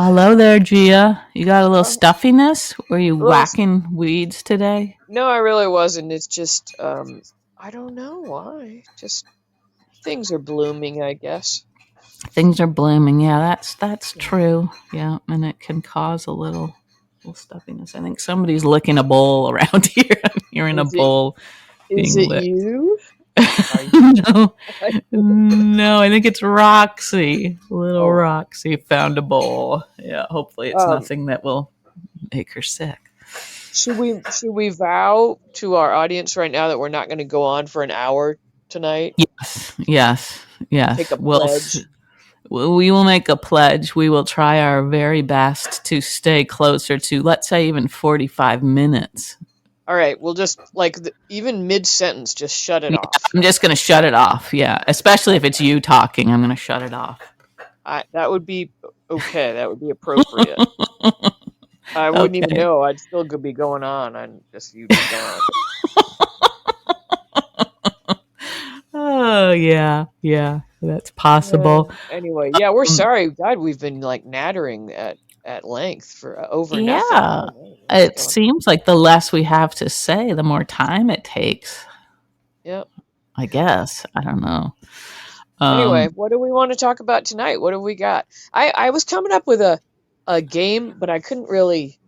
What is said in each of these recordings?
Hello there, Gia. You got a little Oh, stuffiness? Were you well, whacking weeds today? no, I really wasn't. It's just, I don't know why. Just things are blooming, I guess. Things are blooming. Yeah, that's Yeah. true. Yeah, and it can cause a little stuffiness. I think somebody's licking a bowl around here. I'm hearing a Is it bowl is being it licked. you? Are you? No, no, I think it's Roxy. Little Oh, Roxy found a bowl. Yeah, hopefully it's um, nothing that will make her sick. should we vow to our audience right now that we're not going to go on for an hour tonight? Yes, yes, Take yes. a pledge. We will make a pledge. We will try our very best to stay closer to, let's say, even 45 minutes. All right, we'll just even mid sentence, just shut it Yeah, off. I'm just going to shut it off. Yeah, especially if it's you talking, I'm going to shut it off. That would be okay. That would be appropriate. I wouldn't even Okay. know. I'd still be going on, and just you'd be gone. Oh, yeah, yeah, that's possible. Anyway, yeah, we're Um, sorry. God, we've been like nattering at length for over nothing. I yeah, don't know what's it going. seems like the less we have to say, the more time it takes, Yep. I guess. I don't know. Anyway, Um, what do we want to talk about tonight? What have we got? I was coming up with a game, but I couldn't really,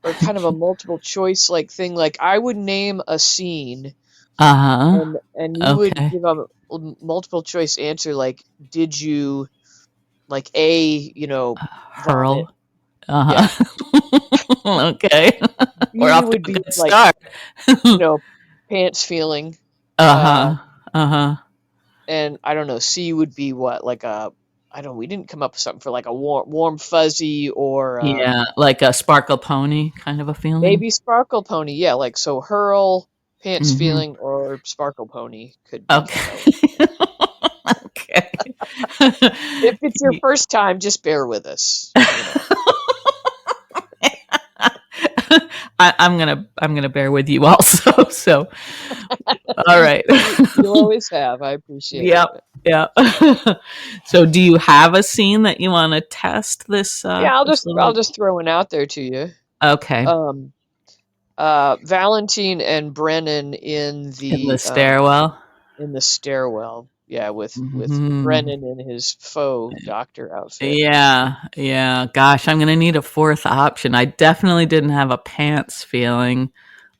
or kind of a multiple choice like thing. Like I would name a scene, uh and huh. you would Okay. give a multiple choice answer. Like, did you like A, vomit? Hurl. Yeah. Uh-huh. Okay. We're B off to would a be good like, start. pants feeling. Uh, Uh-huh. Uh-huh. and I don't know, C would be what, like I don't, we didn't come up with something for like a warm fuzzy or Yeah, like a sparkle pony kind of a feeling. maybe sparkle pony. Yeah, like so hurl, pants Mhm. feeling, or sparkle pony could be kind of. Okay. Okay. If it's your first time, just bear with us. I'm gonna bear with you also. So, all right. You always have. I appreciate it. Yep. Yeah. So, do you have a scene that you want to test this Yeah, I'll this just I'll little? just throw one out there to you. Okay. Um, Valentine and Brennan In the stairwell. in the stairwell. Yeah, with Mhm. Brennan in his faux doctor outfit. Yeah, yeah. Gosh, I'm gonna need a fourth option. I definitely didn't have a pants feeling.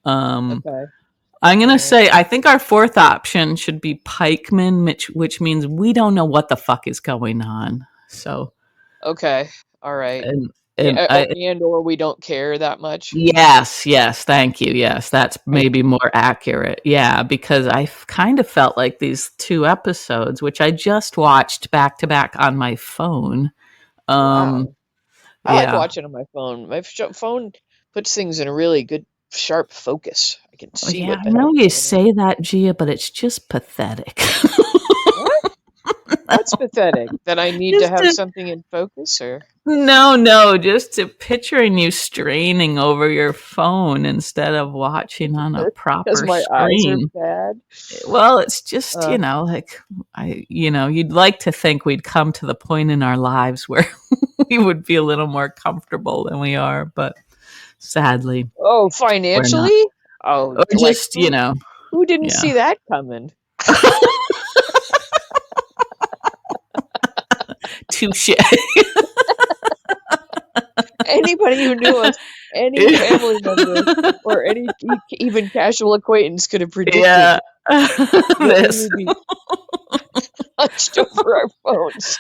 Um, Okay. I'm All gonna right. say I think our fourth option should be pikeman, which means we don't know what the fuck is going on. So, Okay. All right. and I, And or we don't care that much. yes, yes, thank you. Yes, that's maybe more accurate. Yeah, because kind of felt like these two episodes, which I just watched back to back on my phone. Um, Wow. I like yeah. watching on my phone. My phone puts things in a really good sharp focus. I can Oh, see yeah, what I the know hell's you going on. say that, Gia, but it's just pathetic. What? What's pathetic? That I need to Just have to, something in focus or no, no, just to picturing you straining over your phone instead of watching on a because proper my eyes are screen. bad? Well, it's just, Uh, like you'd like to think we'd come to the point in our lives where we would be a little more comfortable than we are, but sadly, oh, we're not. financially? Oh, Or like just, who didn't yeah. see that coming? Touche. Anybody who knew us, any family member, or any even casual acquaintance could have predicted Yeah. that we This would be hunched over our phones.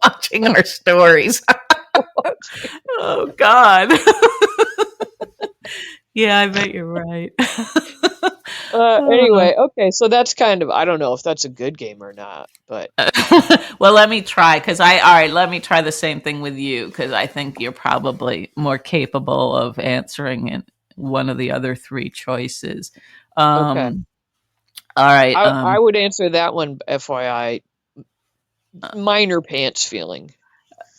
watching our stories. Oh God. Yeah, I bet you're right. Oh. Anyway, okay, so that's kind of, I don't know if that's a good game or not, but Well, let me try because all right, let me try the same thing with you because I think you're probably more capable of answering one of the other three choices. okay. Um, all right. I would answer that one, FYI, minor pants feeling.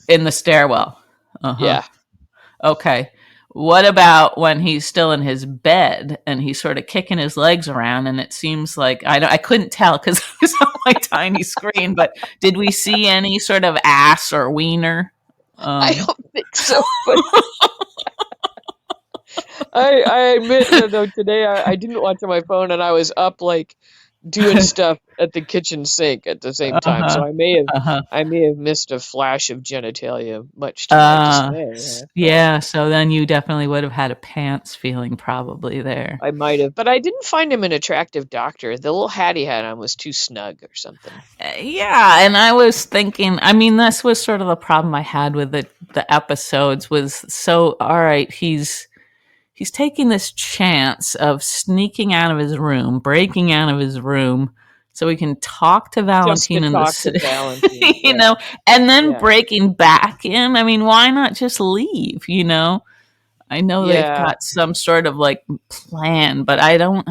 In the stairwell. Uh huh. Yeah. Okay. What about when he's still in his bed and he's sort of kicking his legs around and it seems like I couldn't tell because it was on my tiny screen, but did we see any sort of ass or wiener? I Um, don't think so, but I admit that though today I didn't watch on my phone and I was up like doing stuff at the kitchen sink at the same time. uh-huh, So uh-huh. I may have missed a flash of genitalia, much to my dismay. Yeah, so then you definitely would have had a pants feeling probably there. I might have, but I didn't find him an attractive doctor. The little hat he had on was too snug or something. Yeah, and I was thinking, I mean, this was sort of the problem I had with the episodes was so all right, he's taking this chance of sneaking out of his room, breaking out of his room so he can talk to Just to Valentine in the talk to Valentine. you Yeah, know, and then yeah, breaking back in. I mean, why not just leave, I know they've yeah, got some sort of like plan, but I don't.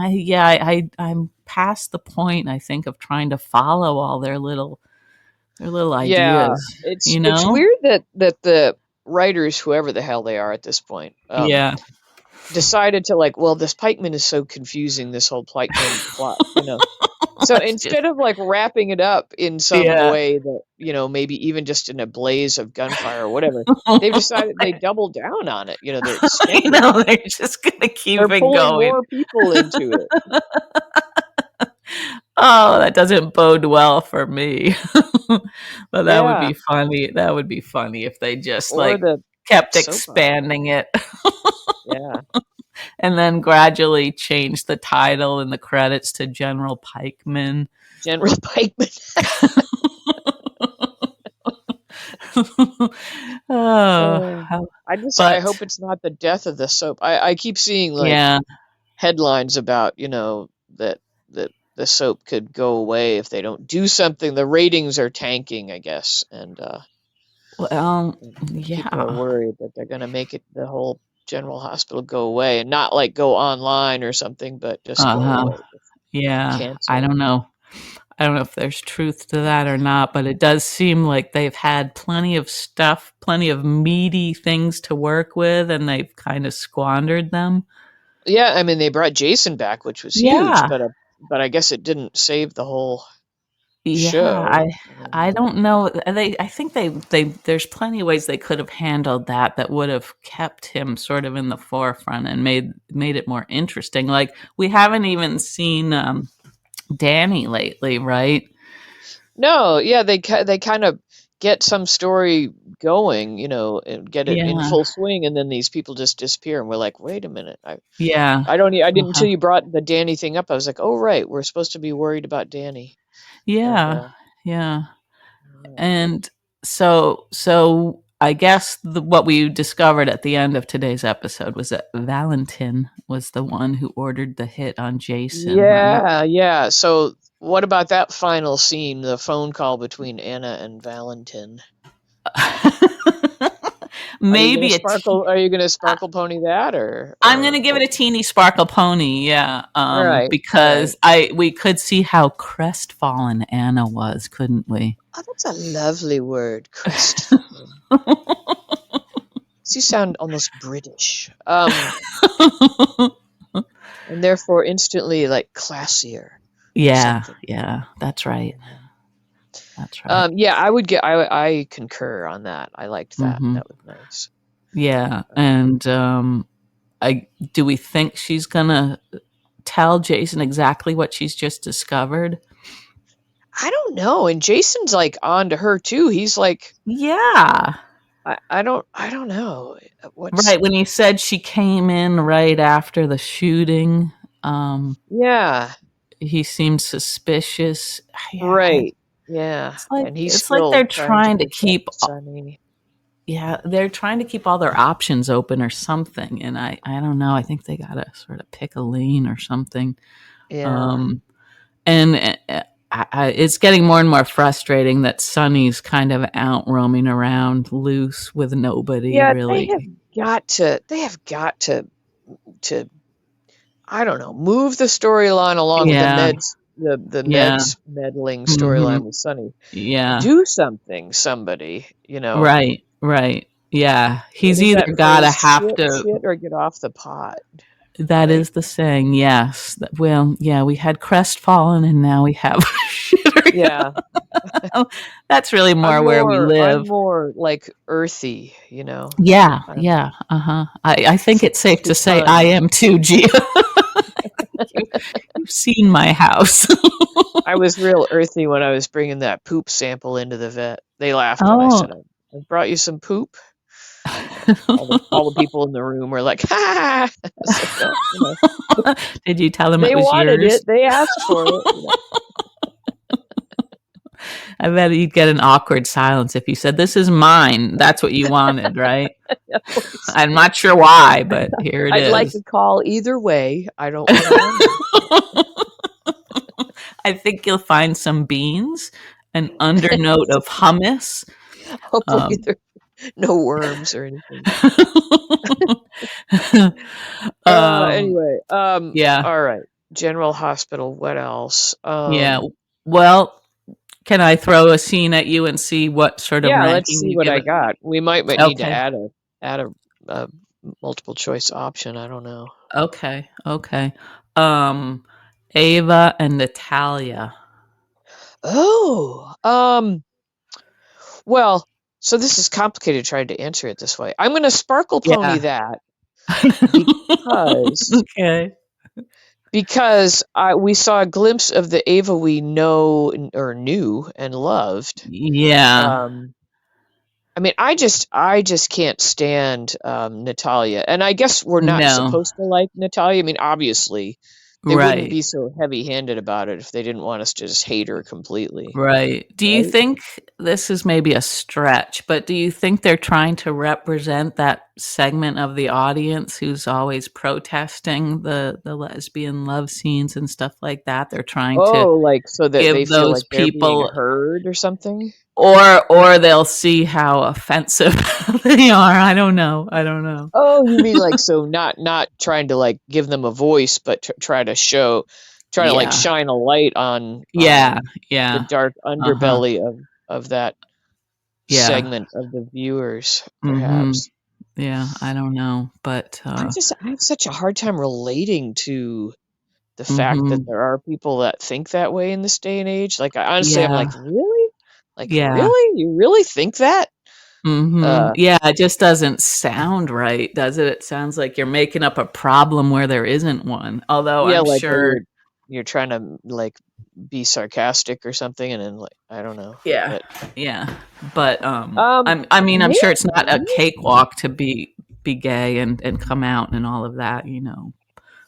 I'm past the point. I think of trying to follow all their little yeah. ideas. It's weird that the writers, whoever the hell they are at this point, Yeah. decided to like, well, this pikeman is so confusing, this whole pikeman plot, So Let's just instead of like wrapping it up in some yeah. way that, maybe even just in a blaze of gunfire or whatever, they've decided they double down on it. They extend it. They're just gonna They're keep it pulling going. more people into it. Oh, that doesn't bode well for me. But that would Yeah. be funny. That would be funny if they just Or like the kept soap opera. expanding it Yeah. and then gradually changed the title and the credits to General Pikeman. General Pikeman. Oh, Uh, I but hope it's not the death of the soap. I keep seeing like yeah. headlines about, that the soap could go away if they don't do something. The ratings are tanking, I guess, Well, and people are yeah. worried that they're going to make it the whole general hospital go away and not like go online or something, but just go Uh-huh. away, just Yeah. I cancel. don't know. I don't know if there's truth to that or not, but it does seem like they've had plenty of stuff, plenty of meaty things to work with, and they've kind of squandered them. Yeah, I mean they brought Jason back, which was huge, Yeah. but I guess it didn't save the whole Yeah, show. I don't know. I think they there's plenty of ways they could have handled that would have kept him sort of in the forefront and made it more interesting. Like we haven't even seen Danny lately, right? No, yeah, they kind of get some story going, and get it in Yeah. full swing, and then these people just disappear, and we're like, wait a minute, Yeah. I didn't Uh-huh. until you brought the Danny thing up. I was like, oh right, we're supposed to be worried about Danny, and Yeah. Yeah. but And so I guess what we discovered at the end of today's episode was that Valentin was the one who ordered the hit on Jason, right? yeah, yeah. So what about that final scene, the phone call between Anna and Valentin? Maybe a Are you gonna sparkle pony that I'm gonna or give it a teeny sparkle pony, yeah. all Because right. we could see how crestfallen Anna was, couldn't we? Oh, that's a lovely word, crestfallen. You sound almost British. And therefore instantly like classier or Yeah, something. yeah, that's right. That's right. Yeah, I concur on that. I liked that. Hmm. That was nice. Yeah, and I do we think she's gonna tell Jason exactly what she's just discovered? I don't know. And Jason's like on to her too. He's like, Yeah. I don't know. What's Right, when he said she came in right after the shooting, um, yeah, he seemed suspicious. Yeah, right. Yeah. it's like And he's it's like still they're trying to trying to protect keep Sonny. yeah, they're trying to keep all their options open or something, and I don't know, I think they gotta sort of pick a lane or something. Yeah. Um, and it's getting more and more frustrating that Sonny's kind of out roaming around loose with nobody Yeah, really. they have got to I don't know, move the storyline along with Yeah, the yeah, meds meddling hmm storyline with Sonny. yeah. Do something, somebody, Right, right. Yeah. What He's is either that gotta phrase? have Shit, to shit, or get off the pot. That right? is the saying, yes. Well, yeah, we had crestfallen and now we have shittery. Yeah. That's really more where we I'm live. more like earthy, you know. Yeah, I'm yeah, uh-huh. I think for it's safe the to say I sun. am too, Gia. You've seen my house. I was real earthy when I was bringing that poop sample into the vet. They laughed when I Oh. said I brought you some poop. All the people in the room were like, "Ha!" I was like, "Well, you know, Did you tell them it they was wanted yours? it. They asked for it. You know, I bet you'd get an awkward silence if you said, "This is mine." That's what you wanted, right? always. I'm not sure why, but here it I'd like a is. call either way. I don't want to wonder. I think you'll find some beans, an undernote of hummus. Hopefully, Um, there's no worms or anything. um, Anyway, yeah, all right. General Hospital. What else? yeah. Well, can I throw a scene at you and see what sort of Yeah. Let's ranking see you what give I it? got. We might need to Okay, add a multiple choice option. I don't know. okay. Um, Ava and Natalia. Oh, well, so this is complicated trying to answer it this way. I'm going to sparkle pony Yeah. that because Okay. we saw a glimpse of the Ava we or knew and loved. Yeah. Um, I mean, I just can't stand Natalia, and I guess we're not No. supposed to like Natalia. I mean, obviously, they wouldn't Right. be so heavy-handed about it if they didn't want us to just hate her completely, Right. Do you right? think this is maybe a stretch, but do you think they're trying to represent that segment of the audience who's always protesting the lesbian love scenes and stuff like that? They're trying to Oh, like so that they give feel those like they're being people heard or something? or they'll see how offensive they are. I don't know. I don't know. Oh, you mean like so not trying to like give them a voice, but try to like Yeah. shine a light Yeah. on the Yeah. dark Uh-huh. underbelly of that Yeah. segment of the viewers, Mhm. perhaps. Yeah, I don't know, but I have such a hard time relating to the fact that mhm. there are people that think that way in this day and age. Like I honestly I'm Yeah. like, really? Like Yeah. really? You really think that? Mhm. Uh Yeah, it just doesn't sound right, does it? It sounds like you're making up a problem where there isn't one. Although yeah, I'm like where sure you're trying to like be sarcastic or something and then like I don't know. yeah. But Yeah. But I mean, I'm maybe, sure it's not a cakewalk to be gay and come out and all of that, you know.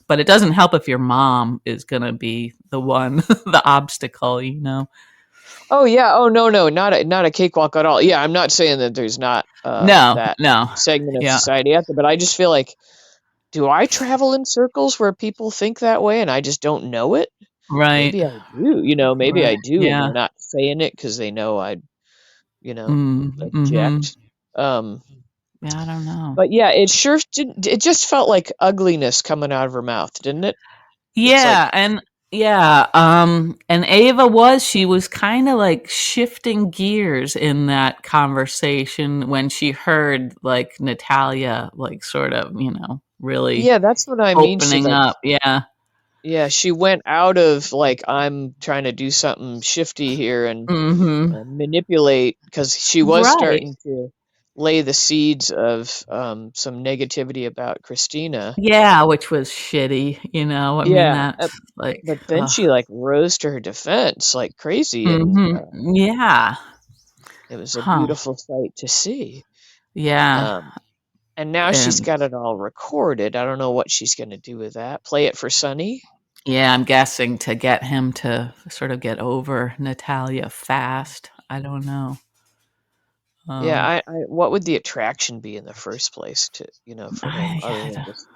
But it doesn't help if your mom is going to be the one the obstacle, you know. oh yeah, oh no, not a cakewalk at all. Yeah, I'm not saying that there's not No, that no. segment of Yeah. society out there, but I just feel like do I travel in circles where people think that way and I just don't know it? Right. Maybe I do, maybe Right. I do and Yeah. they're not saying it because they know I'd, Mm, mhm. object. Um, Yeah, I don't know. but yeah, it just felt like ugliness coming out of her mouth, didn't it? It's like, Yeah, and Ava she was kind of like shifting gears in that conversation when she heard like Natalia like sort of, you know, really yeah, that's what I mean. opening up. Yeah. Yeah, she went out of like I'm trying to do something shifty here and Mhm. manipulate because she was Right. starting to lay the seeds of some negativity about Christina. Yeah, which was shitty, you know. I mean, Yeah, that's like but then she like rose to her defense like crazy, and mhm. Yeah. it was a Huh. beautiful sight to see. Yeah. Um, and now she's And got it all recorded. I don't know what she's going to do with that. Play it for Sonny. yeah, I'm guessing to get him to sort of get over Natalia fast. I don't know. Yeah, Um, what would the attraction be in the first place to, for him other I, than just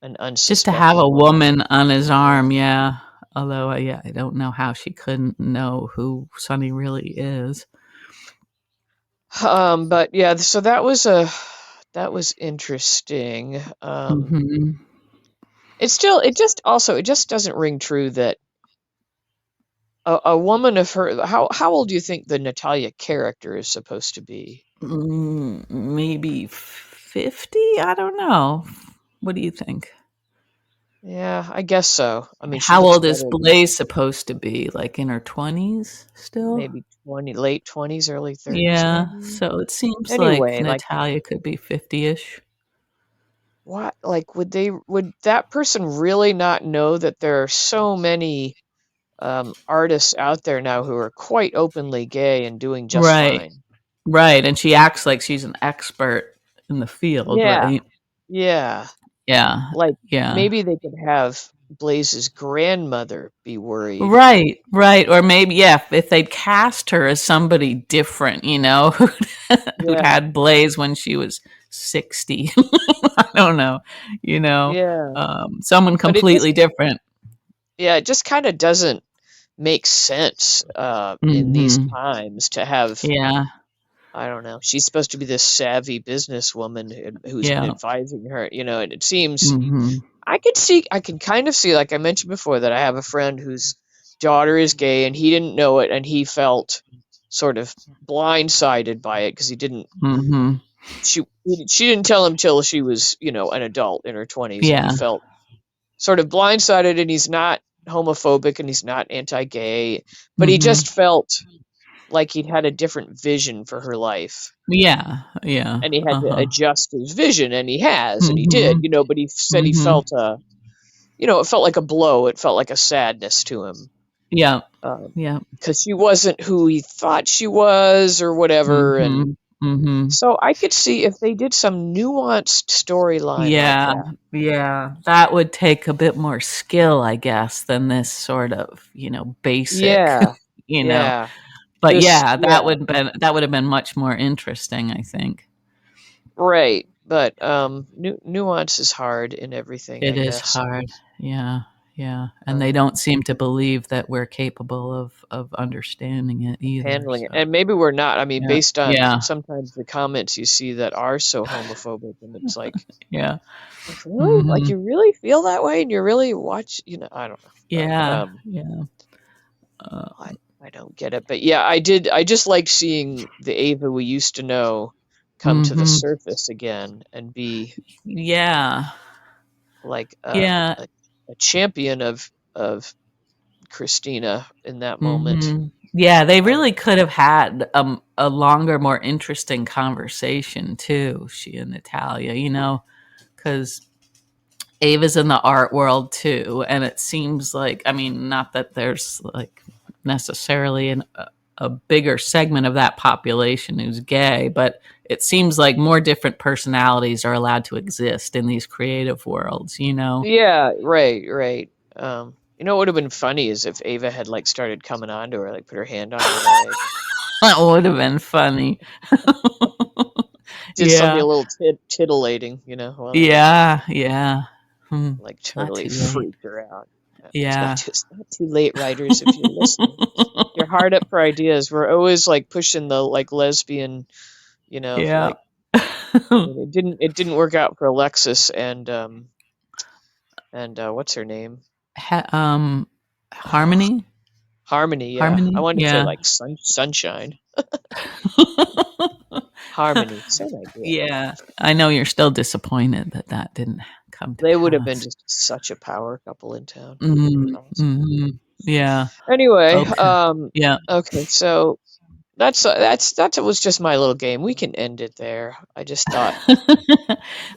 an just to have unsuspecting a woman? woman on his Yeah. arm, yeah. Although, yeah, I don't know how she couldn't know who Sonny really is. But yeah, so that was interesting. Hmm. It just doesn't ring true that a woman of her how old do you think the Natalia character is supposed to be? Maybe 50? I don't know. What do you think? Yeah, I guess so. I mean, she How looks old is better, Blaze supposed to be? Like in her 20s still? maybe 20, late 20s, early 30s, Yeah, maybe. so it seems like Anyway, like Natalia could be 50-ish. what like would that person really not know that there are so many artists out there now who are quite openly gay and doing just Right, fine? right, and she acts like she's an expert in the field, Yeah, right? yeah. Yeah, Like yeah. maybe they could have Blaze's grandmother be worried. Right, right, or maybe yeah, if they'd cast her as somebody different, who'd who'd Yeah, had Blaze when she was 60. I don't know, yeah. someone But it just completely different. yeah, it just kind of doesn't make sense in these Mhm. times to have, Yeah, I don't know. She's supposed to be this savvy businesswoman who's yeah. advising her, and it seems Mhm. I can kind of see, like I mentioned before, that I have a friend whose daughter is gay and he didn't know it and he felt sort of blindsided by it because he didn't Mhm. she didn't tell him till she was, an adult in her 20s, and he Yeah. felt sort of blindsided, and he's not homophobic and he's not anti-gay, but he Mhm. just felt like he'd had a different vision for her life Yeah, yeah. and he had to Uh-huh. adjust his vision, and he has and he did, Mhm. but he said he Mhm. felt it felt like a blow, it felt like a sadness to him, Yeah. um, Yeah. because she wasn't who he thought she was or whatever. And Mhm. Mhm. so I could see if they did some nuanced storyline like Yeah, that. yeah. That would take a bit more skill, I guess, than this sort of, basic, Yeah, you know. yeah, But just yeah, yeah, that would have been much more interesting, I think. right. But nuance is hard in everything, It I is guess. hard. Yeah, yeah. And they Um, don't seem to believe that we're capable of understanding it either. Handling it, So and maybe we're not. I mean, yeah, based on yeah, sometimes the comments you see that are so homophobic, and it's yeah. like really, like Hmm. you really feel that way, and you really watch. I don't know, but Yeah, yeah. Uh, I I don't get it. But yeah, I did. I just like seeing the Ava we used to know come to the hmm. surface again and be Yeah, like yeah. a champion of Christina in that moment. Yeah, they Um, really could have had a longer, more interesting conversation too, she and Natalia, because Ava's in the art world too. And it seems like, I mean, not that there's like necessarily a bigger segment of that population who's gay, but it seems like more different personalities are allowed to exist in these creative worlds. yeah, right, right. What would have been funny is if Ava had like started coming on to her, like put her hand on her leg, That would have been funny. did something Yeah. a little titillating, while they were Yeah, yeah. like It's not totally too late. freaked her out. Yeah, Yeah. it's not too late, writers, if you're listening. You're hard up for ideas. We're always like pushing the like lesbian, Yeah. like I mean it didn't work out for Alexis and what's her name? Ha- Oh, Harmony? Harmony, yeah. I Harmony? wanted to say Yeah. like sunshine. Harmony, same idea. Yeah. I know you're still disappointed that that didn't come to They would have been pass. just such a power couple in town. Mm, Awesome. mhm. Yeah. Anyway, Okay. Yeah. okay, so that was just my little game. We can end it there. I just thought,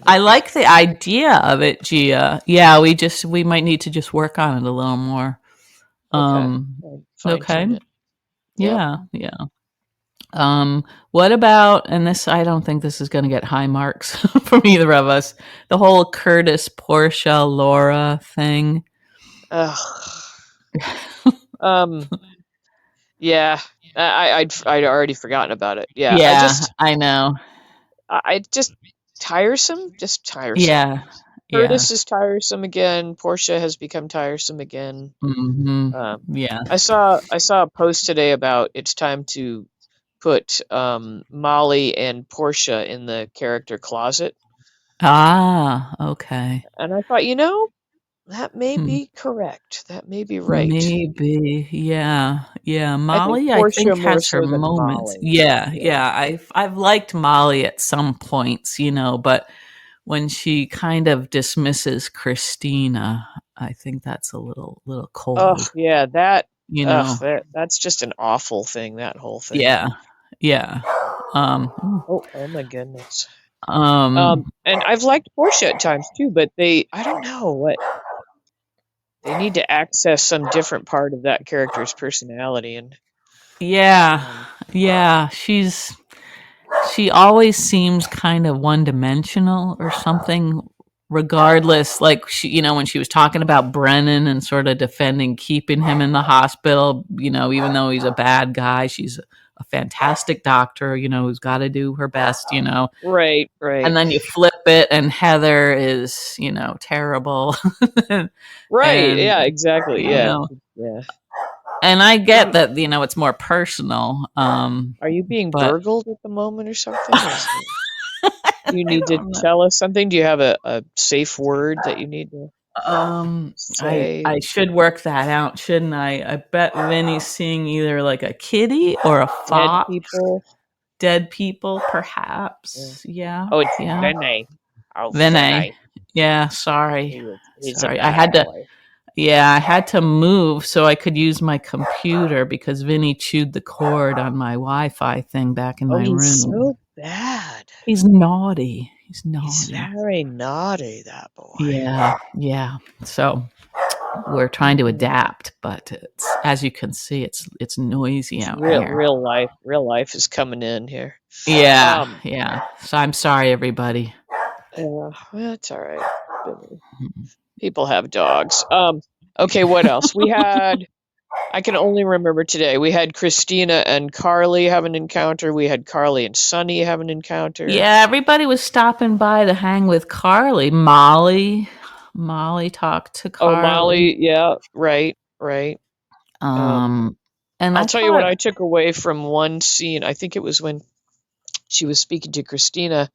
I like the idea of it, Gia. Yeah, we might need to just work on it a little more. okay, Um, fine okay. tune it. Yep. Yeah, yeah. What about, and this, I don't think this is going to get high marks from either of us, the whole Curtis, Portia, Laura thing. Ugh. Um. Yeah. I'd already forgotten about it. Yeah. Yeah, I know. I just tiresome. Just tiresome. Yeah, yeah. Curtis is tiresome again. Portia has become tiresome again. Hmm. Um, Yeah. I saw a post today about it's time to put Molly and Portia in the character closet, Ah, okay. and I thought, that may Hmm. be correct. That may be right. Maybe. Yeah. Yeah. I think Molly, I Portia think, more has her so than moments. Molly. Yeah. Yeah. Yeah. I've liked Molly at some points, but when she kind of dismisses Christina. I think that's a little Oh cold, yeah, that you know. that's just an awful thing, that whole thing. Yeah. Yeah. Um Oh my goodness. um And I've liked Portia at times too, but I don't know what they need to access some different part of that character's personality and yeah. um, Yeah, she always seems kind of one-dimensional or something, regardless. Like, when she was talking about Brennan and sort of defending keeping him in the hospital, even though he's a bad guy, she's a fantastic doctor, who's got to do her best. right, right. And then you flip it and Heather is, terrible. Right, and yeah, exactly. you Yeah. know Yeah. and I get Um, that, it's more personal. are you being But burgled at the moment or something? Do you I need to don't know. tell us something? Do you have a safe word that you need to I say? I should work that out, shouldn't I? I bet Vinny's seeing either like a kitty or a Dead fox. people? Dead people, Yeah. perhaps. Yeah, Oh, it's yeah. Vinay. Oh, Vinny. Vinay. Yeah, sorry. He's a Sorry. I bad had to boy. Yeah, I had to move so I could use my computer because Vinny chewed the cord on my Wi-Fi thing back in Oh, my he's room. so bad. He's naughty. He's He's naughty. very naughty, that boy. Yeah, yeah. So we're trying to Mm. adapt, but as you can see, it's noisy It's out here. real life. Real life is coming in here. Yeah, Um, yeah. So I'm sorry, everybody. yeah, well, it's all right. People have dogs. Okay, what else? I can only remember today. We had Christina and Carly have an encounter. We had Carly and Sonny have an encounter. Yeah, everybody was stopping by to hang with Carly. Molly talked to Oh, Carly. Molly, yeah, right, right. Um, Um, and I'll I tell you what thought, I took away from one scene. I think it was when she was speaking to Christina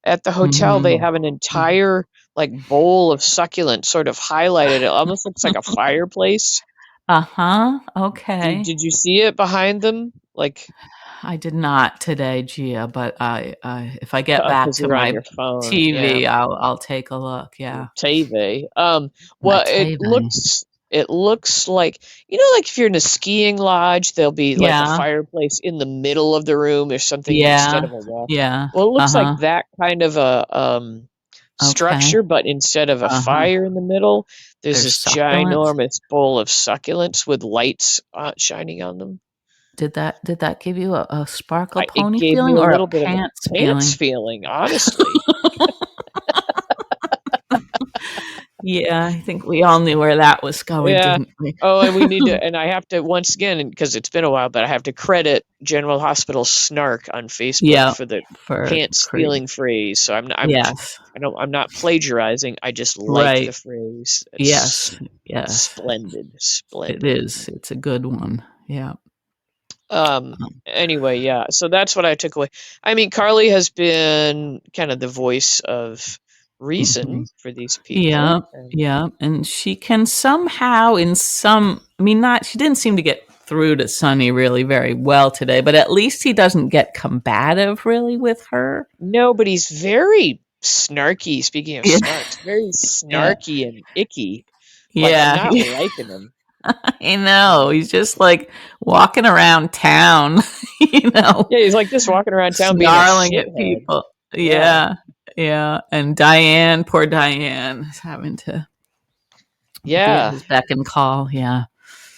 at the hotel. They mhm. have an entire like bowl of succulent sort of highlighted. It almost looks like a fireplace. Uh-huh. Did Okay. did you see it behind them? Like, I did not today, Gia, but I if I get back because to you're on my your phone. Yeah. TV, I'll take a look. Yeah. TV. My Well, TV. it looks like like if you're in a skiing lodge, there'll be like a Yeah. fireplace in the middle of the room or something instead Yeah. of a wall. Yeah. Well, it looks like Uh-huh. that kind of a Okay. structure, but instead of a Uh-huh. fire in the middle, there's There's this succulents. ginormous bowl of succulents with lights shining on them. Did that give you a sparkle It pony gave me feeling a or a little bit of a pants pants feeling? feeling, honestly. Yeah, I think we all knew where that was going, Yeah. didn't we? Oh, and we need to, and I have to once again, because it's been a while, but I have to credit General Hospital Snark on Facebook Yeah, for the for pants creed. stealing phrase. So Yes. I'm not plagiarizing. I just like the Right. phrase. It's Yes. Yes. splendid, It splendid. is. It's a good one. Yeah. Um, Um, anyway, yeah. So that's what I took away. I mean, Carly has been kind of the voice of reason mhm. for these people, Yeah. and Yeah. And she can somehow, I mean, she didn't seem to get through to Sonny really very well today, but at least he doesn't get combative really with her. no, but he's very snarky. Speaking of Yeah. snarks, very Yeah. snarky and icky. Like I'm Yeah. not liking him. I know. He's just like walking around town, you know, Yeah, he's like just walking around town being a snarling at shithead. people. Yeah, Yeah. Yeah. And Diane, poor Diane, is having to be at yeah, his beck and call. Yeah.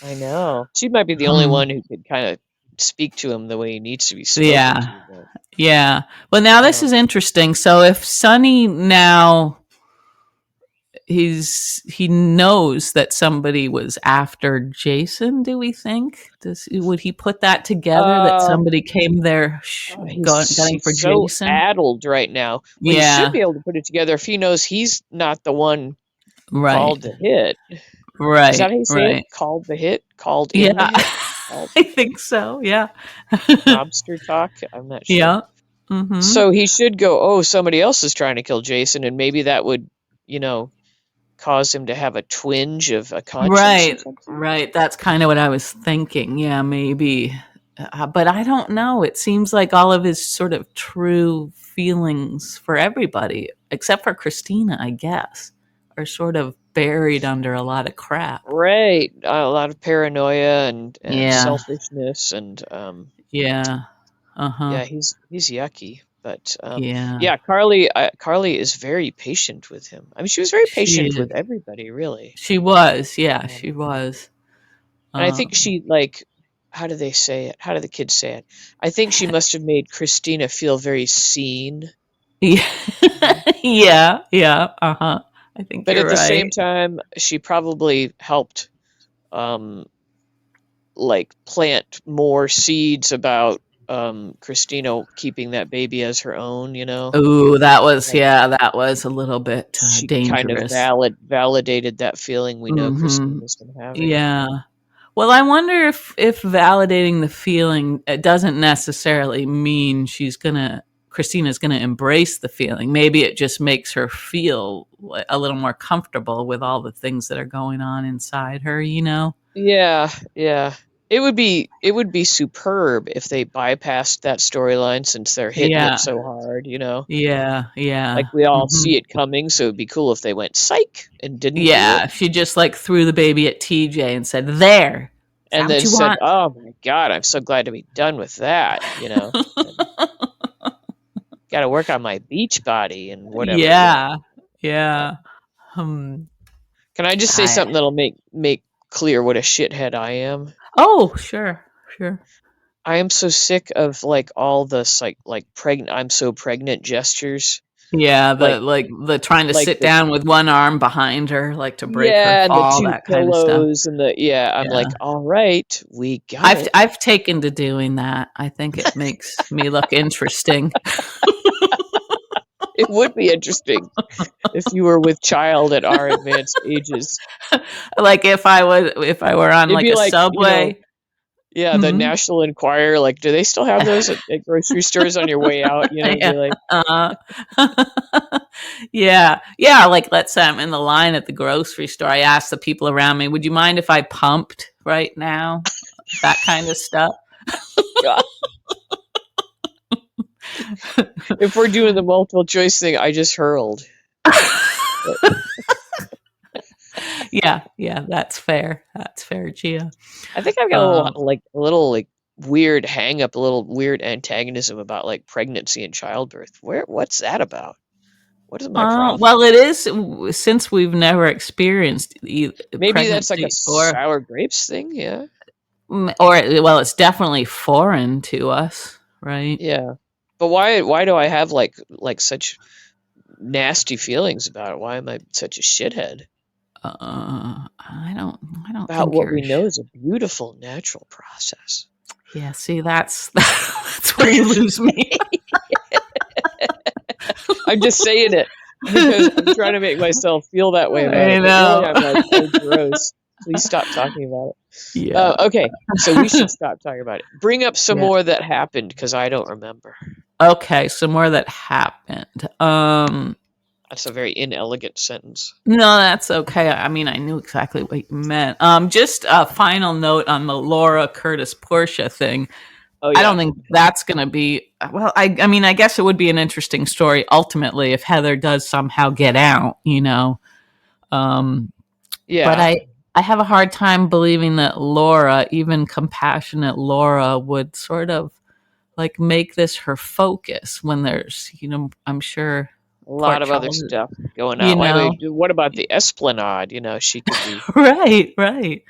I know. She might be the only Hmm. one who could kind of speak to him the way he needs to be spoken Yeah. to. But Yeah. Well, now this is um, interesting. So if Sonny now he knows that somebody was after Jason, do we think? Would he put that together that uh, somebody came there gunning he's for so Jason? addled right now. Well, he should Yeah. be able to put it together if he knows he's not the one who Right. called the hit. Is that Right. how you say it? Right. Called the hit? Called in the Yeah. hit? Called I think so. Yeah. mobster talk? I'm not sure. Yeah. Mhm. So he should go, oh, somebody else is trying to kill Jason, and maybe that would, you know, cause him to have a twinge of a conscience or Right. something. Right. That's kind of what I was thinking. Yeah, maybe. But I don't know. It seems like all of his sort of true feelings for everybody, except for Christina, I guess, are sort of buried under a lot of crap. Right. A lot of paranoia and Yeah. selfishness and Yeah. Uh huh. yeah, he's yucky. But Yeah. yeah, Carly is very patient with him. I mean, she was very She patient is. with everybody, really. She was. Yeah, Um, she was. and I think Um, she like, how do they say it? How do the kids say it? I think she must have made Christina feel very seen. yeah. Yeah. Yeah. Uh huh. I think But you're at the right. same time, she probably helped um like plant more seeds about Christina keeping that baby as her own, you know? Ooh, Like that was a little bit she kind of dangerous. validated that feeling we know Mm-hmm. Christina's been having. Yeah. Well, I wonder if validating the feeling, it doesn't necessarily mean Christina's gonna embrace the feeling. Maybe it just makes her feel a little more comfortable with all the things that are going on inside her. You know? Yeah, yeah. It would be superb if they bypassed that storyline since they're hitting it Yeah. so hard, you know? Yeah. Yeah. Like we all Hmm. see it coming, so it'd be cool if they went psych and didn't do it. Yeah. She just like threw the baby at TJ and said, "There. Is that And what then you said, want?" "Oh my God, I'm so glad to be done with that," you know? And got to work on my beach body and whatever, you know. Yeah. Uh, Yeah. Hmm. can I just say I. something that'll make clear what a shithead I am? Oh, sure. Sure. I am so sick of like all the like pregnant I'm so pregnant gestures. Yeah, Like the trying to like sit the down with one arm behind her, like to break her yeah, and the fall, two that kind of stuff. pillows and the yeah, I'm Yeah. like, "All right, we got it." I've taken to doing that. I think it makes me look interesting. It would be interesting if you were with child at our advanced ages. Like if I were on It'd like be a like, subway. yeah, the Mhm. National Enquirer, like, do they still have those at grocery stores on your way out? You know, it'd Yeah. be like, Uh, yeah. Yeah, like let's say I'm in the line at the grocery store. I ask the people around me, "Would you mind if I pumped right now?" That kind of stuff. God, if we're doing the multiple choice thing, I just hurled. But Yeah, yeah, that's fair. That's fair, Gia. I think I've got Um, a little like weird hang up, a little weird antagonism about like pregnancy and childbirth. What's that about? What is my problem? well, it is since we've never experienced Maybe that's like a pregnancy sour grapes thing. Yeah, or well, it's definitely foreign to us, right? yeah. But why do I have such nasty feelings about it? Why am I such a shithead I don't about think what you're. we know is a beautiful natural process? Yeah, see, that's that's where you lose me. I'm just saying it because I'm trying to make myself feel that way about I it. But really, know. I'm like, oh, gross. Please stop talking about it. Yeah, Okay, so we should stop talking about it. Bring up some yeah. more that happened because I don't remember. Okay, so more that happened. That's a very inelegant sentence. No, that's okay. I mean, I knew exactly what you meant. Just a final note on the Laura Curtis Portia thing. Oh I yeah, don't think that's going to be well. I mean, I guess it would be an interesting story ultimately if Heather does somehow get out, you know. Um, but yeah. I have a hard time believing that Laura, even compassionate Laura, would sort of like make this her focus when there's, you know, I'm sure A poor lot of other Charles, stuff going you on. know. What about the Esplanade? You know, she could be Right, right.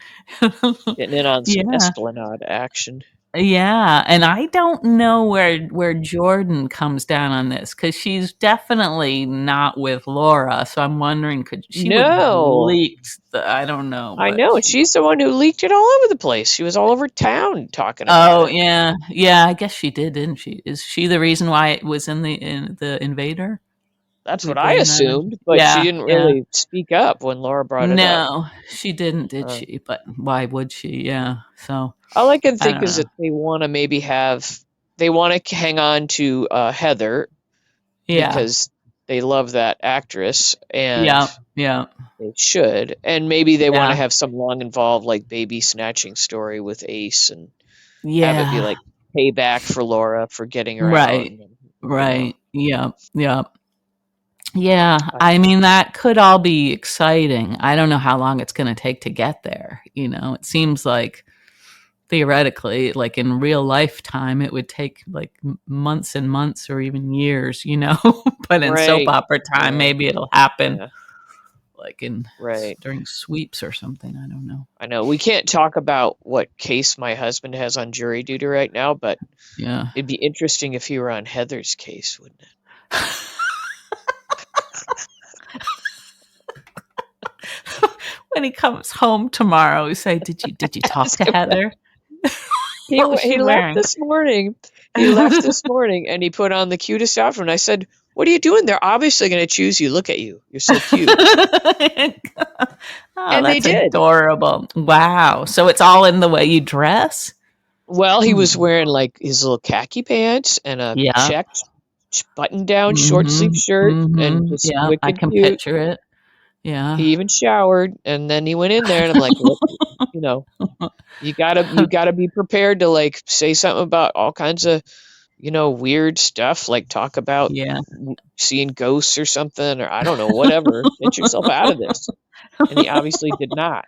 getting in on some Yeah. Esplanade action. Yeah, and I don't know where Jordan comes down on this because she's definitely not with Laura. So I'm wondering, could she would have No, leaked the? I don't know, I but know. She's the one who leaked it all over the place. She was all over town talking about oh it. yeah, yeah. I guess she didn't she? Is she the reason why it was in the Invader? That's We what I bring that in. assumed, but she Yeah, didn't yeah. really speak up when Laura brought it up. No, she didn't, did Uh, she? But why would she? Yeah. So all I can I think don't is know. that they want to hang on to Heather Yeah, because they love that actress and yeah, yeah, they should, and maybe they want to yeah. have some long involved like baby snatching story with Ace and have it be Yeah. like payback for Laura for getting her out, Right. and then, Right. Yep. Yep. Yeah. I I mean, that could all be exciting. I don't know how long it's going to take to get there. It seems like theoretically, like in real lifetime, it would take like months and months or even years, but in soap right, opera time, yeah, maybe it'll happen yeah, like in right. during sweeps or something. I don't know. I know we can't talk about what case my husband has on jury duty right now, but Yeah. it'd be interesting if he were on Heather's case, wouldn't it? When he comes home tomorrow, we say, "Did you talk Ask to him that. Heather? What was she He left wearing?" this morning. He left this morning, and he put on the cutest outfit. And I said, "What are you doing? They're obviously going to choose you. Look at you. You're so cute." Oh, And they that's did. adorable. Wow. So it's all in the way you dress? Well, he was Hmm. wearing like his little khaki pants and a Yeah. checked button-down short sleeve Mhm. shirt, and Mhm. just Yeah, I wicked can cute. picture it. Yeah. He even showered, and then he went in there, and I'm like, "What?" You know, you gotta be prepared to like say something about all kinds of weird stuff, like talk about Yeah. seeing ghosts or something, or I don't know, whatever. Get yourself out of this. And he obviously did not.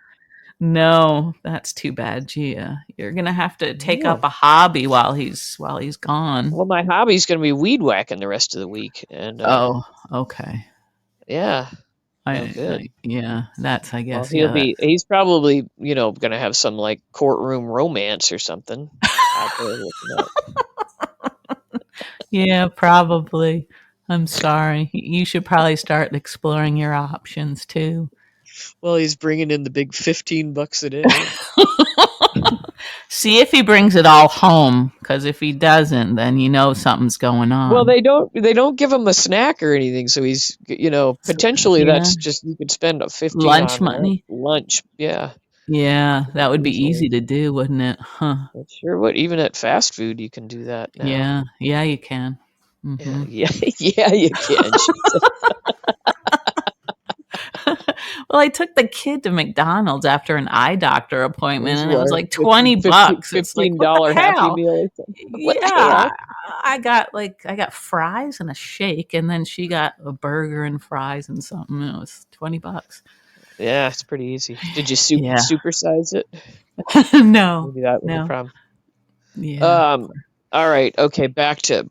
No, that's too bad, Gia. You're gonna have to take up No. a hobby while he's gone. Well, my hobby's going to be weed whacking the rest of the week, and Oh, okay. yeah, no I good. yeah, that's I Well, guess, yeah, that he's probably going to have some like courtroom romance or something out there looking up. yeah, probably. I'm sorry. You should probably start exploring your options too. Well, he's bringing in the big $15 a day. See if he brings it all home, because if he doesn't, then something's going Well, on. they don't give him a snack or anything, so he's So, potentially yeah, that's just you could spend a 15 lunch on money. lunch. Yeah, Yeah, that would be easily. easy to do, wouldn't it? Huh. That's sure what even at fast food you can do that now. Yeah, yeah, you can. Yeah, Hmm. yeah, yeah, you can. Well, I took the kid to McDonald's after an eye doctor It appointment, was and it was what like 20 fifteen bucks. It's like, fifteen what the dollar Happy hell? Meal or something. What the Yeah, hell? I got fries and a shake, and then she got a burger and fries and something. And it was 20 bucks. Yeah, it's pretty easy. Did you Yeah. supersize it? No, Maybe that was the no. problem. Yeah. Um, all right, okay, back to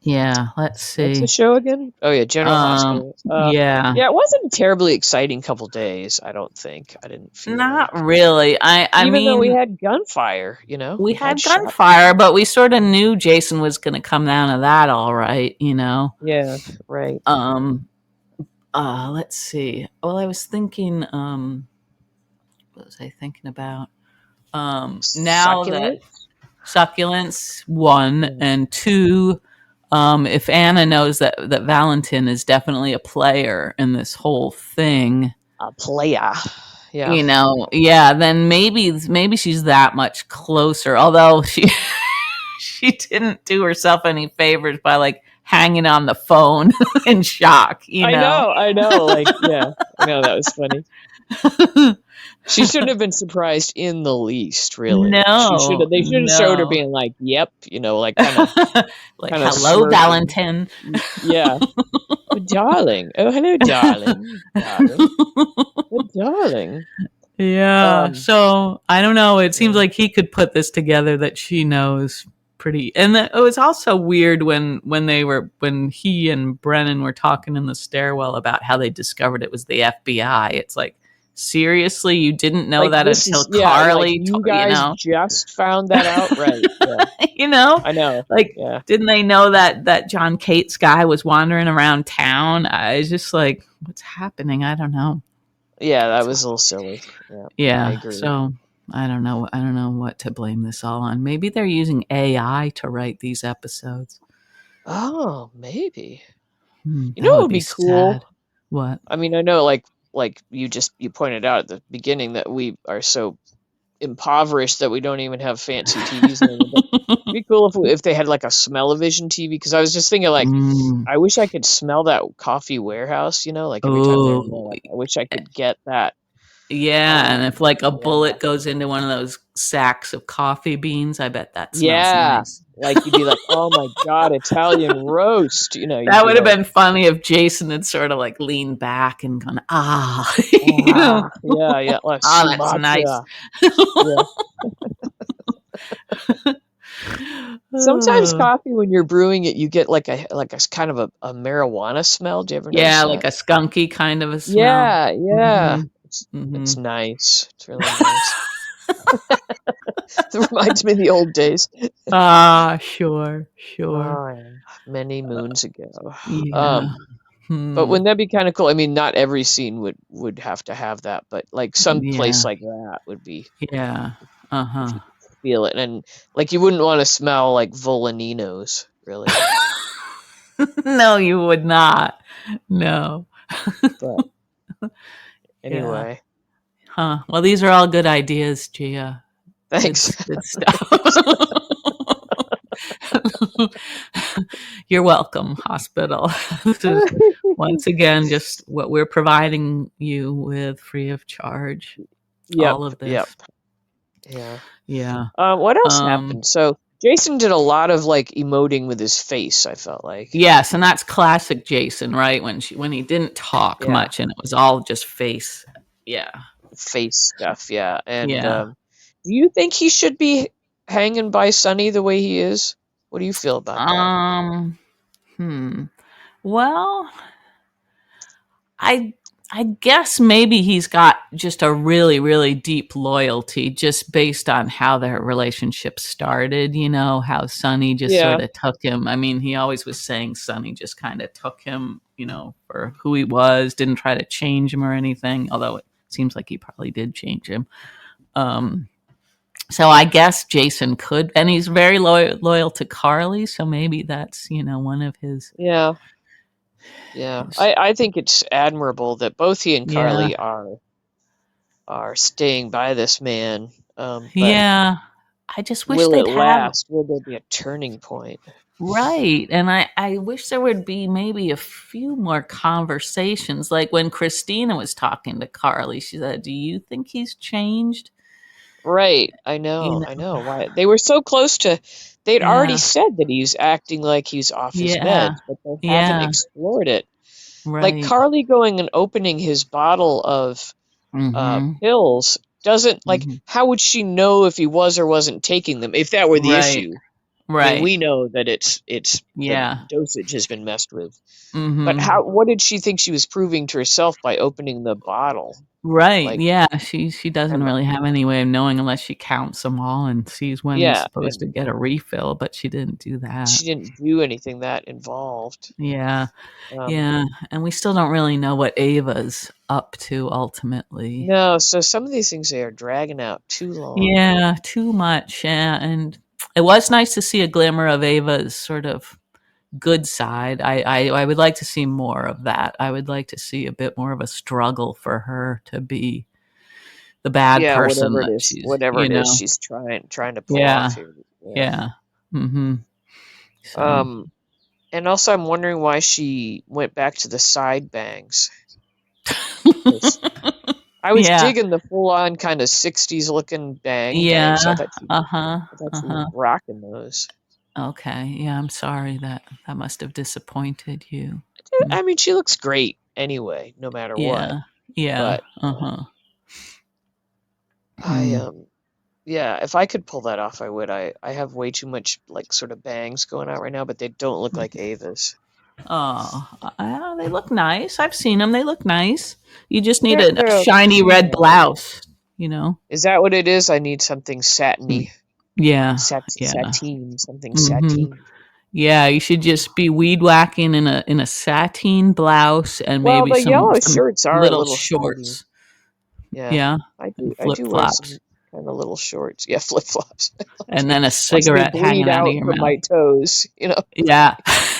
Yeah. Let's what's the see. show again? Oh yeah, General Um, Hospital. yeah. Yeah, it wasn't a terribly exciting couple days, I don't think. I didn't feel Not like. really. I Even though we mean, had gunfire, we we had had shot. gunfire, but we sort of knew Jason was going to come down to that all right. Yeah, right. Um, let's see. Well, I was thinking, what was I thinking about? Now that Succulent. succulents, one, Yeah. and two, if Anna knows that Valentin is definitely a player in this whole thing, A player. Yeah. yeah, then maybe she's that much closer. Although she didn't do herself any favors by like hanging on the phone in shock. I know, like, yeah. I know that was funny. She shouldn't have been surprised in the least, really. No, They should have showed her no. being like, "Yep," like kind Like, of hello, smirking. Valentin. Yeah. Oh, darling. Oh, hello, darling. Darling. Oh, darling. Yeah. Um, So I don't know. It seems yeah. like he could put this together that she knows pretty. And it was also weird when he and Brennan were talking in the stairwell about how they discovered it was the FBI. It's like, seriously, you didn't know Like that this until is yeah, like Carly, you guys just found that out, right? Yeah. you know, I know. like, Yeah. didn't they know that John Cates guy was wandering around town? I was just like, what's happening? I don't know. Yeah, that was a little silly. Yeah. I Yeah. agree. So I don't know. I don't know what to blame this all on. Maybe they're using AI to write these episodes. Oh, maybe. You know That what would would be be cool? sad. What? I mean, I know like you pointed out at the beginning that we are so impoverished that we don't even have fancy TVs anymore. But it'd be cool if they had like a smell-o-vision TV, because I was just thinking like Mm. I wish I could smell that coffee warehouse, like every time they're in there, Oh, like I wish I could get that Yeah, and if like a Yeah. bullet goes into one of those sacks of coffee beans, I bet that smells Yeah. nice. Like you'd be like, oh my God, Italian roast. You'd That be would have like, been funny if Jason had sort of like leaned back and gone, ah, yeah, like oh, that's nice. Sumatra. Yeah. Sometimes Oh. coffee, when you're brewing it, you get like a kind of a marijuana smell. Do you ever notice Yeah, like that? a skunky kind of a smell. Yeah, yeah. Hmm. It's Hmm. nice. It's really nice. It reminds me of the old days. Ah, sure, sure. Oh, yeah. Many moons ago. Yeah. Um, but Hmm. wouldn't that be kind of cool? I mean, not every scene would have to have that, but like some place Yeah. like that would be Yeah. if Uh-huh. you could feel it, and like you wouldn't want to smell like Volaninos, really. No, you would not. No. But Yeah. anyway, Huh. Well, these are all good ideas, Gia. Good, thanks. good stuff. You're welcome, hospital. This is once again just what we're providing you with free of charge. Yep, All of yep, this. yeah. Yeah. What else Um, happened? So Jason did a lot of like emoting with his face, I felt like. yes, and that's classic Jason, right? When he didn't talk Yeah, much and it was all just face. Yeah. face stuff, yeah. And Yeah. do you think he should be hanging by Sonny the way he is? What do you feel about that? Um, hmm. Well, I I guess maybe he's got just a really, really deep loyalty just based on how their relationship started, how Sonny just Yeah, sort of took him. I mean, he always was saying Sonny just kind of took him, for who he was, didn't try to change him or anything, although it seems like he probably did change him. Um, so I guess Jason could, and he's very loyal to Carly, so maybe that's, one of his, yeah, yeah. his I think it's admirable that both he and yeah. Carly are staying by this man. But Yeah. I just wish will they'd it have last? Will there be a turning point? right. And I wish there would be maybe a few more conversations. Like when Christina was talking to Carly, she said, do you think he's changed? Right. I You know. know? I know. Why they were so close to they'd already Yeah. said that he's acting like he's off his Yeah. meds, but they haven't Yeah. explored it. Like Right. Carly going and opening his bottle of Mm-hmm. pills doesn't like Mm-hmm. how would she know if he was or wasn't taking them if that were the Right. issue? I mean, Right. we know that it's the Yeah. dosage has been messed with. But Mm-hmm. how what did she think she was proving to herself by opening the bottle? Right. Like Yeah. She doesn't and really have any way of knowing unless she counts them all and sees when he's yeah, supposed to and get a refill, but she didn't do that. she didn't do anything that involved. Yeah. Um, Yeah, and we still don't really know what Ava's up to ultimately. no, so some of these things they are dragging out too long. Yeah, too much. Yeah, and it was nice to see a glimmer of Ava's sort of good side. I would like to see more of that. I would like to see a bit more of a struggle for her to be the bad Yeah, person that she's, whatever it is she's trying to pull Yeah, off here. Yeah. yeah. Mhm. So, Um, and also I'm wondering why she went back to the side bangs. 'Cause I was yeah. digging the full on kind of 60s looking bangs. Yeah. Uh-huh. I thought she was Uh-huh. rocking those. Okay. Yeah, I'm sorry that must have disappointed you. Mm. I mean, she looks great anyway, no matter what. Yeah. Yeah. But Uh-huh. I Hmm. yeah, if I could pull that off, I would. I have way too much like sort of bangs going out right now, but they don't look like Ava's. Oh, they look nice. I've seen them. They look nice. You just need a They're shiny red okay. blouse, you know? Is that what it is? I need something Mm. satiny, Yeah. Yeah. something Hmm. sateen. Yeah, you should just be weed whacking in a sateen blouse and Well, maybe the some yellow some shirts are a little little shiny. shorts. Yeah, Yeah, and I flip do wear flops, some kind of little shorts. Yeah, flip flops. and then a Watch me cigarette bleed hanging out of out your from mouth. my toes. Yeah.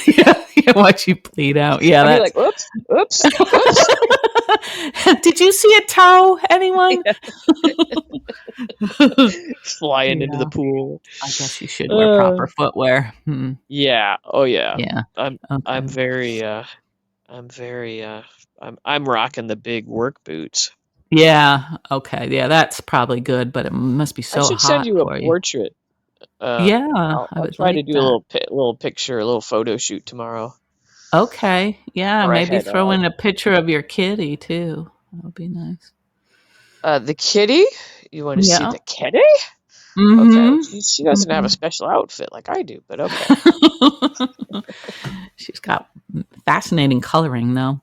Yeah, yeah, watch you bleed out. Yeah, I'd be that's. like, oops, oops, oops. Did you see a toe, anyone? Flying into the Yeah, pool. I guess you should wear Uh, proper footwear. Hmm. yeah. Oh yeah. Yeah. I'm Okay. I'm very I'm very I'm rocking the big work boots. Yeah. Okay. Yeah, that's probably good, but it must be I so should send hot you a for you. portrait. Yeah, I I'll would try to like do a that. little picture, a little photo shoot tomorrow Okay. Yeah, before I maybe head throw out. in a picture of your kitty too. That would be nice. The kitty? You want to see Yeah. the kitty? Okay, Mhm. she doesn't have a Mhm. special outfit like I do, but okay. She's got fascinating coloring though.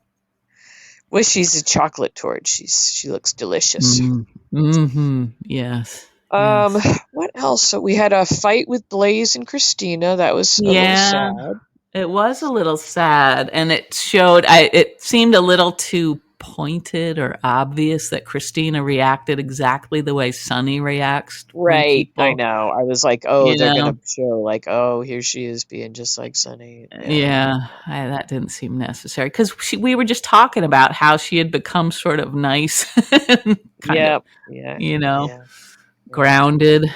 Well, she's a chocolate torch. She looks delicious. Mm. Mhm. Yes. Um, Yes. what else? So we had a fight with Blaze and Christina. That was a little Yeah. sad. It was a little sad, and it showed. It seemed a little too pointed or obvious that Christina reacted exactly the way Sonny reacts when Right, I people, know. I was like, oh, you they're know. gonna show like, oh, here she is being just like Sunny. Yeah. Yeah, that didn't seem necessary because we were just talking about how she had become sort of nice, and kind of, Yep. Yeah. you know, Yeah. Yeah. grounded,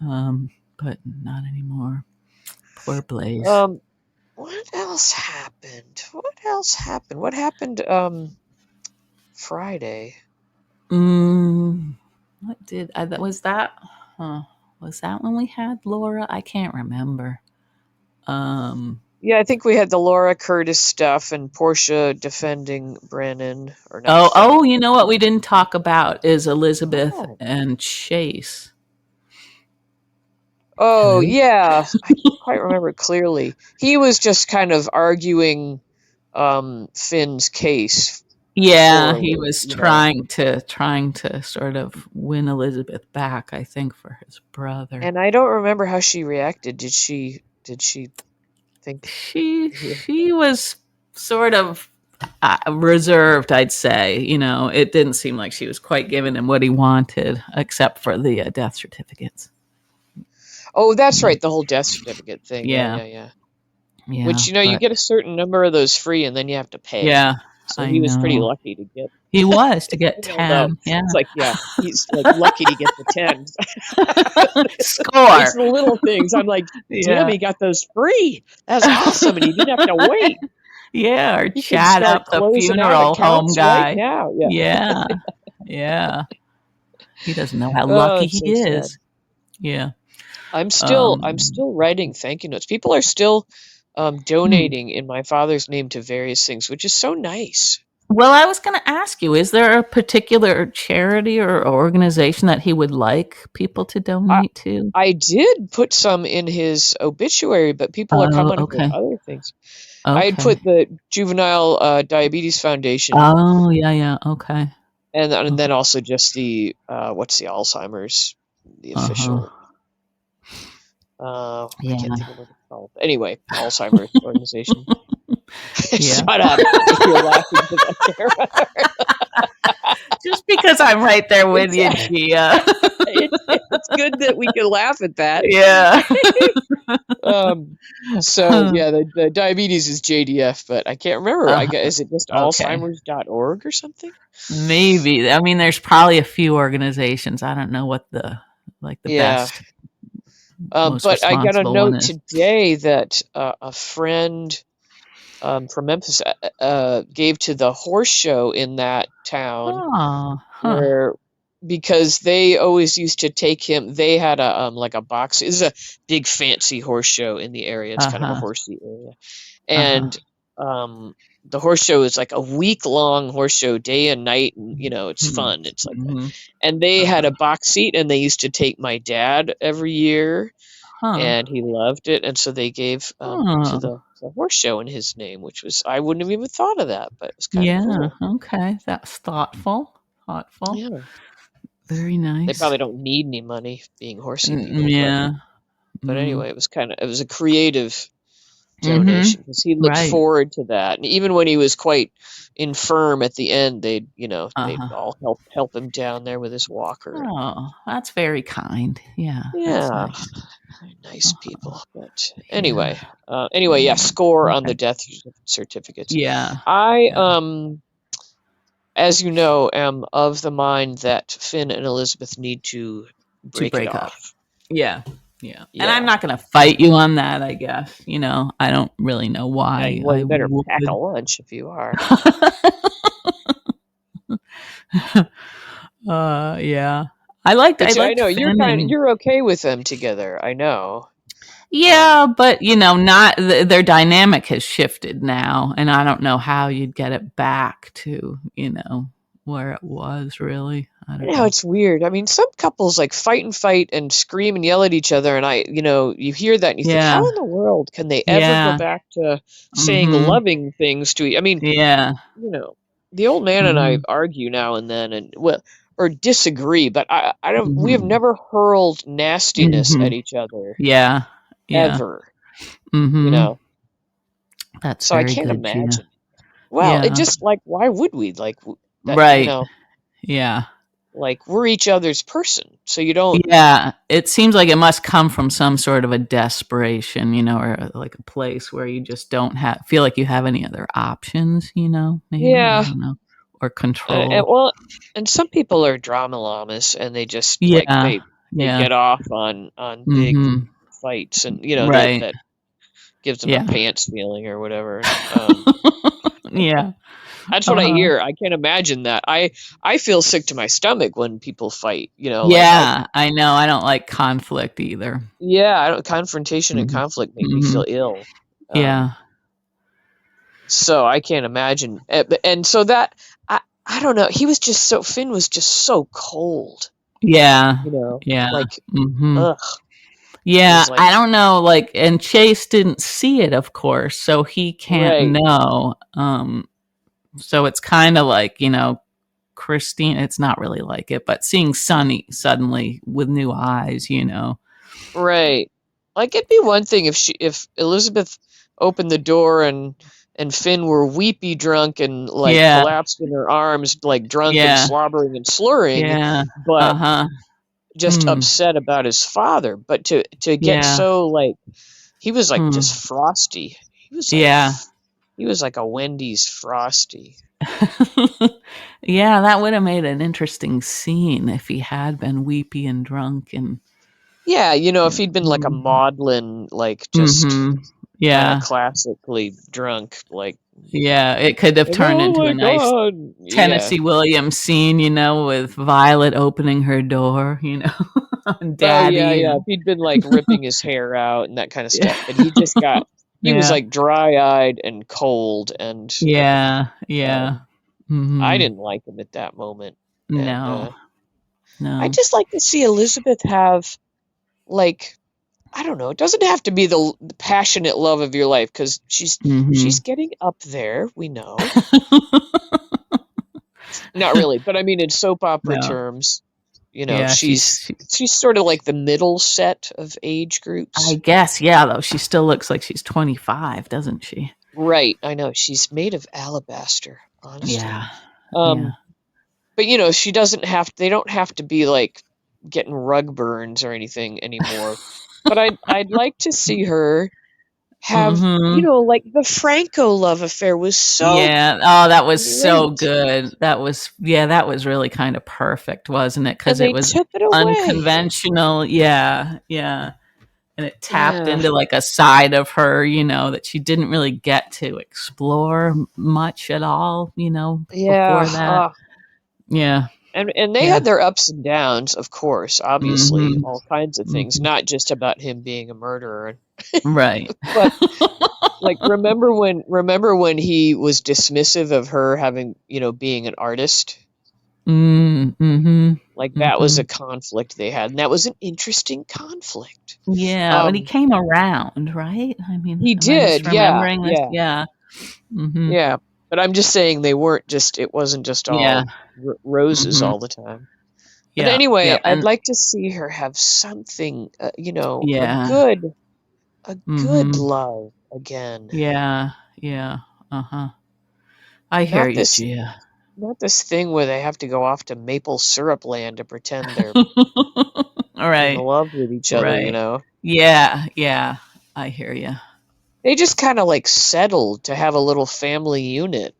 but not anymore. Poor Blaze. Um, what else happened? What else happened? What happened Friday? Mm, what did that was that? Huh, was that when we had Laura? I can't remember. Um. Yeah, I think we had the Laura Curtis stuff and Portia defending Brennan, or not Oh. defending. Oh. You know what we didn't talk about is Elizabeth Oh. and Chase. Oh, Hello. yeah. I can't quite remember clearly. He was just kind of arguing Finn's case Yeah, for, he was you know, trying to sort of win Elizabeth back, I think, for his brother. and I don't remember how she reacted. Did she think he, She was sort of reserved, I'd say. It didn't seem like she was quite giving him what he wanted, except for the death certificates. Oh, that's right, the whole death certificate thing. Yeah, Yeah, yeah, yeah. yeah, Which, you but get a certain number of those free and then you have to pay. yeah, So I he was pretty know. lucky to get. He was to I get don't know. 10. Yeah. It's like, yeah, he's like lucky to get the 10. It's Score. the little things. I'm like, damn, Yeah. he got those free. That's awesome. And he didn't have to wait. Yeah, or He could chat start up the closing out funeral home accounts right guy. now. Yeah. Yeah. Yeah. He doesn't know how Oh, lucky it's he so sad. is. Yeah. I'm Um still writing thank you notes. People are still hmm. donating in my father's name to various things, which is so nice. Well, I was going to ask you, is there a particular charity or organization that he would like people to I donate to? I did put some in his obituary, but people are Oh, coming up with okay. other things. I had Okay. put the Juvenile Diabetes Foundation, Oh, yeah, yeah. Okay. and Okay. then also just the what's the Alzheimer's, the Uh-huh. official. I can't Yeah. think of what it's called. Anyway, Alzheimer's organization. Yeah. Shut up! You're laughing because I'm there. Just because I'm right there with It's you, Gia. it's good that we can laugh at that. Yeah. Um, so yeah, the diabetes is JDF, but I can't remember. I guess Uh-huh. is it just Okay. Alzheimer's.org or something? Maybe. I mean, there's probably a few organizations. I don't know what the Yeah. best, most But I got a responsible one note is. today that a friend from Memphis gave to the horse show in that town Oh, huh. where because they always used to take him. They had a like a box. It's a big fancy horse show in the area. It's kind of a Uh-huh. horsey area, Uh-huh. and the horse show is like a week long horse show, day and night, and it's Hmm. fun. It's like that. Mhm. And they had a Uh-huh. box seat, and they used to take my dad every year, Huh. and he loved it, and so they gave to Oh. the horse show in his name, which was I wouldn't have even thought of that, but it was kind of Yeah. cool. Okay. That's thoughtful. Thoughtful. Yeah, Very they nice. probably don't need any money being horsey people, Yeah. but Mm. anyway, it was a creative Mhm. donation because he looked Right. forward to that, and even when he was quite infirm at the end, they'd Uh-huh. all help him down there with his walker. Oh, that's very kind. Yeah, that's Yeah, nice. nice people. But Yeah. anyway, yeah, score on the Okay. death certificates. Yeah. I Yeah. as you know, am of the mind that Finn and Elizabeth need to To break it break up. off. Yeah. Yeah. And I'm Yeah. not going to fight you on that, I guess. I don't really know Yeah, why well, I you better pack a would. lunch if you are. Yeah. I But I liked know Finn and you're okay with them together. I know. yeah, but not their dynamic has shifted now, and I don't know how you'd get it back to, where it was really. I You don't know, know. it's weird. I mean, some couples like fight and scream and yell at each other, and you hear that and you think, Yeah. how in the world can they ever go Yeah. back to saying Mhm. loving things to I mean, Yeah. you know, the old man and I Mhm. argue now and then, and well, or disagree, but I don't. We have Mhm. never hurled nastiness at Mhm. each other Yeah. Yeah. ever. You Mhm. know, That's so I very can't good, Gia. imagine. Well, it Yeah. just like why would we that? Right. Yeah. Like we're each other's person, so you don't. Yeah, it seems like it must come from some sort of a desperation, or like a place where you just don't feel like you have any other options, maybe, I Yeah, don't know, or and control. well, and some people are drama llamas, and they just like Yeah, they yeah, get off on big mm-hmm, fights, and right, that gives them a yeah, pants feeling or whatever. yeah, That's what I uh-huh. hear. I can't imagine that. I feel sick to my stomach when people fight. Like Yeah, I know. I don't like conflict either. yeah, I don't confrontation and Hmm. conflict make me Hmm. feel ill. Um, Yeah, so I can't imagine. And so that I don't know. Finn was just so cold. yeah, You know, yeah. like Hmm. ugh. It Yeah, was like I don't know, like, and Chase didn't see it, of course, so he can't right. know. So it's kind of like, Christine, it's not really like it, but seeing Sonny suddenly with new eyes. Right. Like it'd be one thing if Elizabeth opened the door and Finn were weepy drunk and like Yeah, collapsed in her arms, like drunk and yeah, slobbering and slurring, yeah. but Uh-huh. just Hmm. upset about his father. But to get Yeah. so like he was like just Hmm. frosty. Yeah. He was like a Wendy's frosty. Yeah, that would have made an interesting scene if he had been weepy and drunk and Yeah, if he'd been like a maudlin, like just mm-hmm. Yeah. classically drunk, Yeah, it could have turned oh into my a nice God. Yeah. Tennessee Williams scene, with Violet opening her door, and Oh yeah, Daddy yeah. If and he'd been like ripping his hair out and that kind of yeah, stuff, but he was yeah, like dry-eyed and cold, and yeah, yeah. um, I Hmm. didn't like him at that moment. And No, I no. just like to see Elizabeth have like I don't know. It doesn't have to be the passionate love of your life because she's Hmm. getting up there. We know, not really, but I mean in soap opera No, terms, yeah. she's sort of like the middle set of age I groups. guess, yeah. Though she still looks like she's 25, doesn't she? Right, I know. She's made of alabaster, honestly. Yeah, yeah. Um, but she doesn't have they don't have to be like getting rug burns or anything anymore. But I'd like to see her have, Hmm. like the Franco love affair was so Yeah. Oh, that was so great. good. That was really kind of perfect, wasn't it? And Because it they was took it away. unconventional. Yeah, yeah. And it tapped Yeah. into like a side of her, that she didn't really get to explore much at all, Yeah. before that. Yeah, And they yeah. had their ups and downs, of course, obviously, Mhm. all kinds of things, Mhm. not just about him being a murderer. Right. But like remember when he was dismissive of her having, being an artist? Mm, mhm. Like that was a Mhm. conflict they had, and that was an interesting conflict. Yeah, but he Um, came around, right? I mean, he am I did, yeah, misremembering this? yeah, Yeah. Mhm. yeah. But I'm just saying it wasn't just Yeah. all roses Mhm. all the time. But Yeah. anyway, Yep. I'd And like to see her have something, yeah. a good Mhm. love again. Yeah. Yeah. Uh-huh. I hear Not you, this, Gia. not this thing where they have to go off to maple syrup land to pretend they're All in right. love with each other. Right. Yeah. Yeah. I hear you. They just kind of like settled to have a little family unit,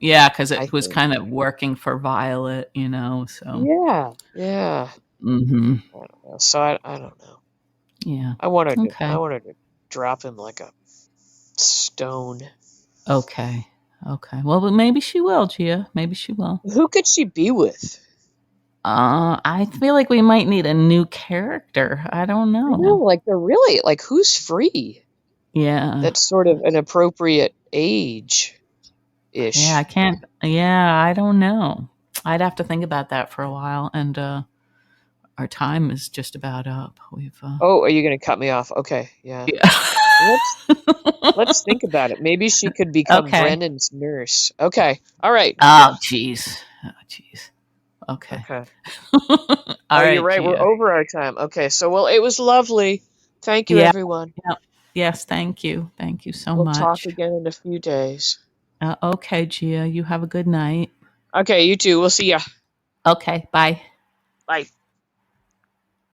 Yeah, because I it was think. kind of working for Violet, so. Yeah, yeah. Mhm. I don't know. So I don't know. Yeah. I Okay. wanted to drop him like a stone. Okay. Okay. Well, but maybe she will, Gia. Maybe she will. Who could she be with? I feel like we might need a new character. I don't I know, know. like they're really like who's free? Yeah. That's sort of an appropriate Yeah, I age-ish. can't. Yeah, I don't know. I'd have to think about that for a while. And our time is just about up. We've, Oh, are you gonna cut me off? Okay, yeah. yeah. Let's let's think about it. Maybe she could become Okay. Brennan's nurse. Okay. All right. Oh, jeez. Oh, jeez. Okay. Okay. All Oh, you're right, right. We're Gia. over our time. Okay. So, well, it was lovely. Thank you, Yeah. everyone. Yeah. Yes, thank you. Thank you so We'll talk much. again in a few days. Okay, Gia. You have a good night. Okay, you too. We'll see ya. Okay, bye. Bye.